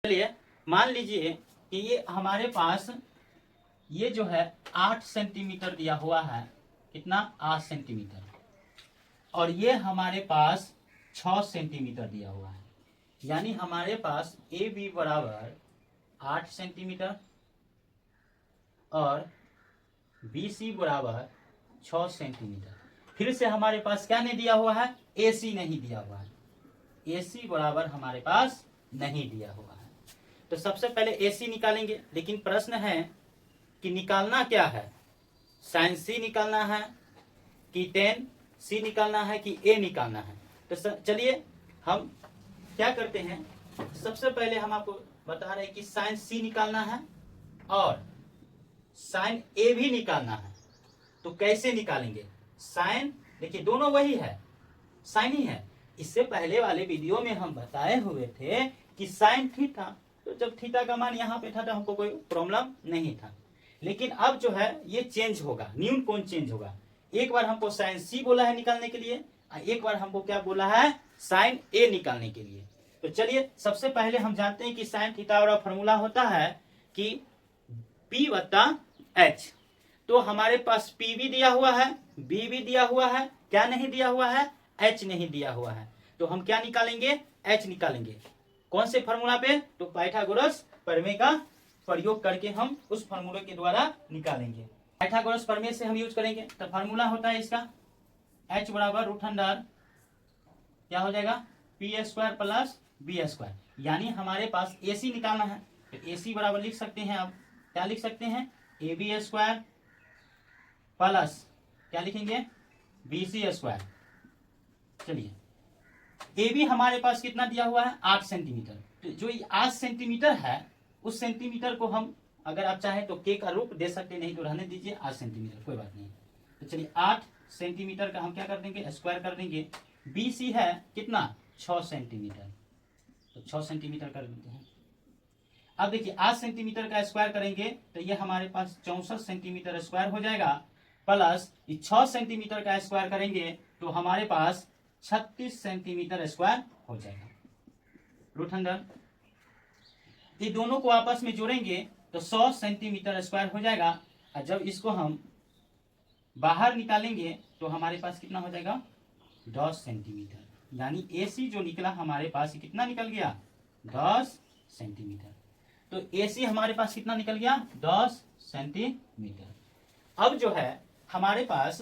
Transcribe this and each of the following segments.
चलिए मान लीजिए कि ये हमारे पास ये जो है 8 सेंटीमीटर दिया हुआ है। कितना? 8 सेंटीमीटर। और ये हमारे पास 6 सेंटीमीटर दिया हुआ है। यानी हमारे पास ए बी बराबर 8 सेंटीमीटर और बी सी बराबर 6 सेंटीमीटर। फिर से हमारे पास क्या नहीं दिया हुआ है? ए सी नहीं दिया हुआ है। ए सी बराबर हमारे पास नहीं दिया हुआ है। तो सबसे पहले ए सी निकालेंगे, लेकिन प्रश्न है कि निकालना क्या है? साइन सी निकालना है कि टेन सी निकालना है कि ए निकालना है? तो चलिए हम क्या करते हैं, सबसे पहले हम आपको बता रहे हैं कि साइन सी निकालना है और साइन ए भी निकालना है। तो कैसे निकालेंगे? साइन, देखिए दोनों वही है, साइन ही है। इससे पहले वाले वीडियो में हम बताए हुए थे कि साइन थीटा, तो जब थीटा का मान यहाँ पे था तो हमको कोई प्रॉब्लम नहीं था। लेकिन अब जो है ये चेंज होगा, न्यून कोण चेंज होगा। एक बार हमको साइन सी बोला है निकालने के लिए, एक बार हमको क्या बोला है? साइन ए निकालने के लिए। तो चलिए सबसे पहले हम जानते हैं कि साइन थीटा वाला फॉर्मूला होता है कि P बटा H। तो हमारे पास P भी दिया हुआ है, B भी दिया हुआ है, क्या नहीं दिया हुआ है? H नहीं दिया हुआ है। तो हम क्या निकालेंगे? H निकालेंगे। कौन से फॉर्मूला पे? तो पाइथागोरस प्रमेय का प्रयोग करके हम उस फॉर्मूले के द्वारा निकालेंगे। पाइथागोरस प्रमेय से हम यूज करेंगे। तो फॉर्मूला होता है इसका H बराबर रूट अंडर क्या हो जाएगा? P square plus B square. यानी हमारे पास ए सी निकालना है। तो ए सी बराबर लिख सकते हैं, आप क्या लिख सकते हैं? ए बी स्क्वायर प्लस क्या लिखेंगे? B C square. चलिए ए बी हमारे पास कितना दिया हुआ है? 8 सेंटीमीटर। तो जो 8 सेंटीमीटर है उस सेंटीमीटर को हम अगर आप चाहें तो के का रूप दे सकते, नहीं तो रहने दीजिए 8 सेंटीमीटर, कोई बात नहीं। तो चलिए 8 सेंटीमीटर का हम क्या कर देंगे? स्क्वायर कर देंगे। बी सी है कितना? 6 सेंटीमीटर। तो 6 सेंटीमीटर कर देते हैं। अब देखिए 8 सेंटीमीटर का स्क्वायर करेंगे तो ये हमारे पास 64 सेंटीमीटर स्क्वायर हो जाएगा, प्लस 6 सेंटीमीटर का स्क्वायर करेंगे तो हमारे पास 36 सेंटीमीटर स्क्वायर हो जाएगा। रूट अंडर ये दोनों को आपस में जोड़ेंगे तो 100 सेंटीमीटर स्क्वायर हो जाएगा। और जब इसको हम बाहर निकालेंगे तो हमारे पास कितना हो जाएगा? 10 सेंटीमीटर। यानी ए सी जो निकला हमारे पास कितना निकल गया? 10 सेंटीमीटर। तो ए सी हमारे पास कितना निकल गया? 10 सेंटीमीटर। अब जो है हमारे पास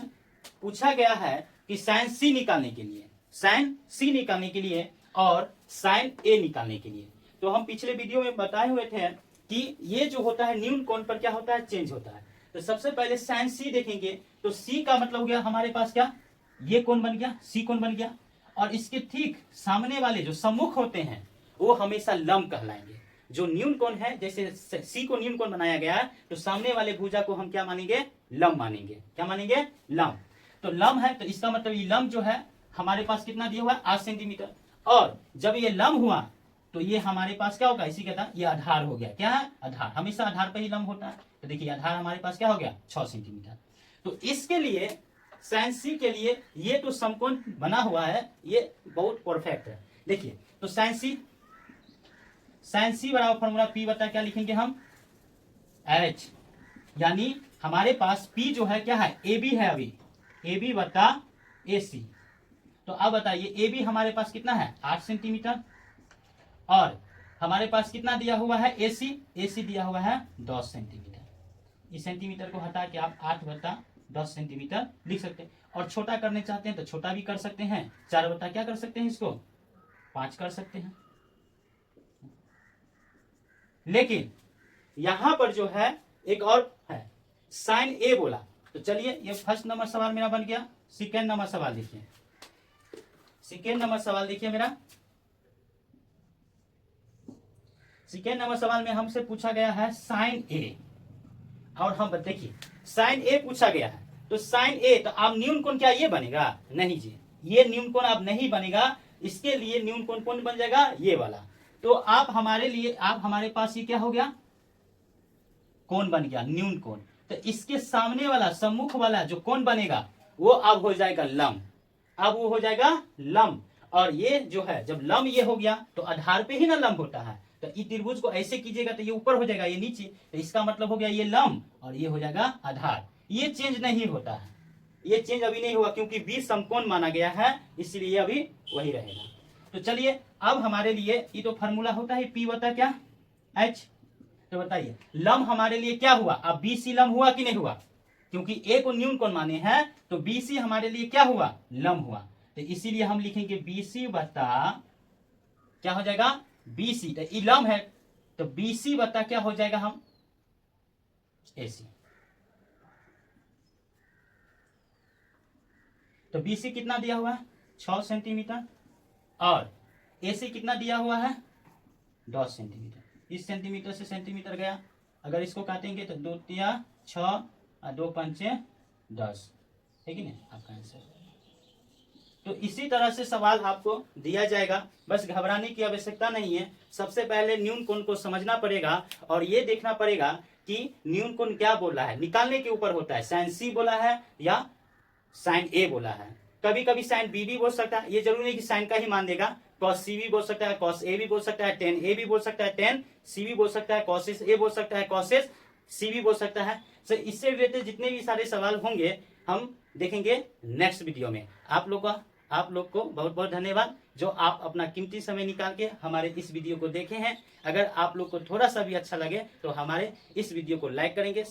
पूछा गया है कि साइन सी निकालने के लिए, साइन सी निकालने के लिए और साइन ए निकालने के लिए। तो हम पिछले वीडियो में बताए हुए थे कि ये जो होता है न्यून कोण पर क्या होता है? चेंज होता है। तो सबसे पहले साइन सी देखेंगे तो सी का मतलब हो गया हमारे पास क्या? ये कोण बन गया, सी कोण बन गया। और इसके ठीक सामने वाले जो सम्मुख होते हैं वो हमेशा लंब कहलाएंगे। जो न्यून कोण है, जैसे सी को न्यून कोण बनाया गया है तो सामने वाले भुजा को हम क्या मानेंगे? लंब मानेंगे। क्या मानेंगे? लंब। तो लंब है तो इसका मतलब ये लंब जो है हमारे पास कितना दिया हुआ है? 8 सेंटीमीटर। और जब ये लंब हुआ तो ये हमारे पास क्या होगा? इसी कहता ये आधार हो गया। क्या है? आधार। हमेशा आधार पर ही लंब होता है। तो देखिए आधार हमारे पास क्या हो गया? 6 सेंटीमीटर। तो इसके लिए साइन सी के लिए ये तो समकोण बना हुआ है, ये बहुत परफेक्ट है। देखिए तो साइन सी बराबर फॉर्मूला P बता क्या लिखेंगे हम? H। यानी हमारे पास P जो है क्या है? ए बी है। अभी ए बी बता ए सी। तो अब बताइए ए बी हमारे पास कितना है? 8 सेंटीमीटर। और हमारे पास कितना दिया हुआ है? ए सी दिया हुआ है 10 सेंटीमीटर। इस सेंटीमीटर को हटा के आप 8 बटा 10 सेंटीमीटर लिख सकते हैं। और छोटा करने चाहते हैं तो छोटा भी कर सकते हैं। 4 बटा क्या कर सकते हैं? इसको 5 कर सकते हैं। लेकिन यहां पर जो है एक और है, साइन ए बोला। तो चलिए ये फर्स्ट नंबर सवाल मेरा बन गया। सेकेंड नंबर सवाल देखिए। सेकेंड नंबर सवाल देखिए मेरा। सेकेंड नंबर सवाल में हमसे पूछा गया है साइन ए। और हम देखिए साइन ए पूछा गया है तो साइन ए, तो आप न्यून कोण क्या ये बनेगा? नहीं जी, ये न्यून कोण अब नहीं बनेगा। इसके लिए न्यून कोण कौन बन जाएगा? ये वाला। तो आप हमारे पास ये क्या हो गया? कोण बन गया, न्यून कोण। तो इसके सामने वाला सम्मुख वाला जो कोण बनेगा वो अब हो जाएगा लंब। अब वो हो जाएगा लंब। और ये जो है जब लंब ये हो गया तो आधार पे ही ना लंब होता है। तो ई त्रिभुज को ऐसे कीजिएगा तो ये ऊपर हो जाएगा, ये नीचे, तो इसका मतलब हो गया ये लंब और ये हो जाएगा आधार। ये चेंज नहीं होता है, ये चेंज अभी नहीं हुआ क्योंकि बी समकोण माना गया है, इसलिए ये अभी वही रहेगा। तो चलिए अब हमारे लिए ये तो फॉर्मूला होता है पी बता क्या एच, तो बताइए लंब हमारे लिए क्या हुआ, अब बी सी लंब हुआ कि नहीं हुआ, क्योंकि ए को न्यून कोण माने हैं तो बी सी हमारे लिए क्या हुआ, लंब हुआ। तो इसीलिए हम लिखेंगे बी सी बता क्या हो जाएगा बी सी, तो ई लंब है तो बी सी बता क्या हो जाएगा हम ए सी। तो बी सी कितना दिया हुआ है 6 सेंटीमीटर और ए सी कितना दिया हुआ है 10 सेंटीमीटर। इस सेंटीमीटर से सेंटीमीटर गया, अगर इसको काटेंगे तो 2 तिया 6 और 2 पंचे 10, है कि नहीं आपका आंसर। तो इसी तरह से सवाल आपको दिया जाएगा, बस घबराने की आवश्यकता नहीं है। सबसे पहले न्यून कोण को समझना पड़ेगा और ये देखना पड़ेगा कि न्यून कोण क्या बोला है, निकालने के ऊपर होता है, साइन सी बोला है या साइन ए बोला है। कभी कभी साइन बी भी बोल सकता है, ये जरूरी नहीं कि साइन का ही मान देगा, कॉस सी भी बोल सकता है, कॉस ए भी बोल सकता है, टेन ए भी बोल सकता है, टेन सी भी बोल सकता है, कॉसेस ए बोल सकता है, कॉसेस सी भी बोल सकता है। सो इससे रिलेटेड जितने भी सारे सवाल होंगे हम देखेंगे नेक्स्ट वीडियो में। आप लोग को बहुत बहुत धन्यवाद जो आप अपना कीमती समय निकाल के हमारे इस वीडियो को देखे हैं। अगर आप लोग को थोड़ा सा भी अच्छा लगे तो हमारे इस वीडियो को लाइक करेंगे।